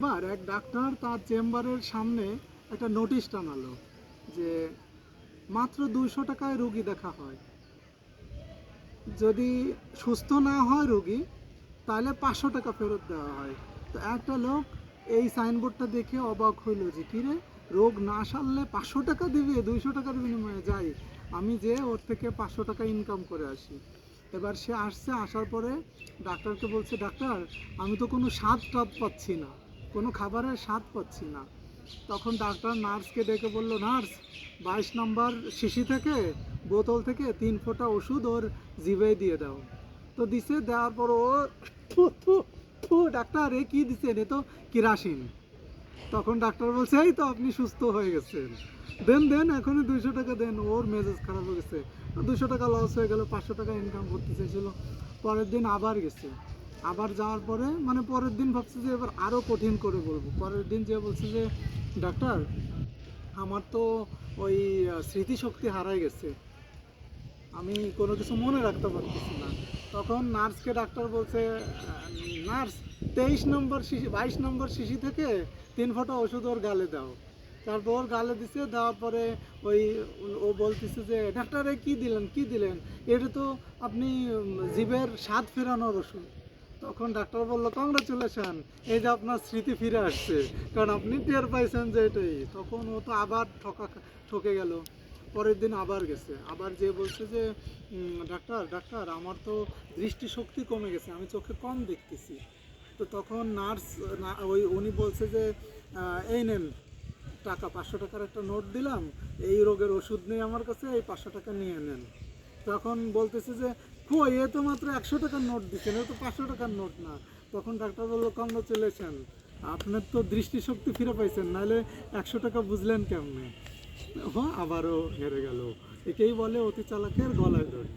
এবার এক ডাক্তার তার চেম্বারের সামনে একটা নোটিশ টানালো যে মাত্র 200 টাকায় রোগী দেখা হয়, যদি সুস্থ না হয় রোগী তাহলে 500 টাকা ফেরত দেওয়া হয়। তো একটা লোক এই সাইনবোর্ডটা দেখে অবাক হইল যে কিরে, রোগ না সারলে 500 টাকা দিবে, 200 টাকার বিনিময়ে যাই আমি যে ওর থেকে 500 টাকা ইনকাম করে আসি। এবার সে আসছে, আসার পরে ডাক্তারকে বলছে, ডাক্তার আমি তো কোনো স্বাদ টাদ পাচ্ছি না, কোনো খাবারের স্বাদ পাচ্ছি না। তখন ডাক্তার নার্সকে ডেকে বলল, নার্স 22 নম্বর শিশি থেকে বোতল থেকে 3 ফোঁটা ওষুধ ওর জিভে দিয়ে দাও। তো দিছে, দেওয়ার পর ও থু থু থু, ডাক্তার এ কি দিচ্ছেন, এ তো কিরাসিন। তখন ডাক্তার বলছে, এই তো আপনি সুস্থ হয়ে গেছেন, দেন দেন এখনই 200 টাকা দেন। ওর মেজাজ খারাপ হয়ে গেছে, 200 টাকা লস হয়ে গেল, 500 টাকা ইনকাম করতে চেয়েছিল। পরের দিন আবার গেছে, আবার যাওয়ার পরে মানে পরের দিন ভাবছে যে এবার আরও কঠিন করে বলবো। পরের দিন যে বলছে যে ডাক্তার আমার তো ওই স্মৃতিশক্তি হারাই গেছে, আমি কোনো কিছু মনে রাখতে পারতেছি না। তখন নার্সকে ডাক্তার বলছে, নার্স 23 নম্বর শিশি 22 নম্বর শিশি থেকে 3 ফোঁটা ওষুধ ওর গালে দাও। তারপর ওর গালে দিছে, দেওয়ার পরে ওই ও বলতেছে যে ডাক্তার এ কী দিলেন কী দিলেন, এটা তো আপনি জিভের স্বাদ ফেরানোর ওষুধ। তখন ডাক্তার বললো, কংগ্রাচুলেশন, এই যে আপনার স্মৃতি ফিরে আসছে, কারণ আপনি টের পাইছেন যে এটাই। তখন ও তো আবার ঠকে গেল। পরের দিন আবার গেছে, আবার যে বলছে যে ডাক্তার ডাক্তার আমার তো দৃষ্টিশক্তি কমে গেছে, আমি চোখে কম দেখতেছি। তো তখন নার্স ওই উনি বলছে যে এই নেন টাকা, 500 টাকার একটা নোট দিলাম, এই রোগের ওষুধ নেই আমার কাছে, এই 500 টাকা নিয়ে নেন। তখন বলতেছে যে কই, এ তো মাত্র 100 টাকার নোট দিচ্ছেন, এ তো 500 টাকার নোট না। তখন ডাক্তার বললো, কংগ্রাচুলেশন, আপনার তো দৃষ্টিশক্তি ফিরে পাইছেন, নাহলে 100 টাকা বুঝলেন কেমনে। হ্যাঁ, আবারও হেরে গেল। একেই বলে অতি চালাকের গলায় দড়ি।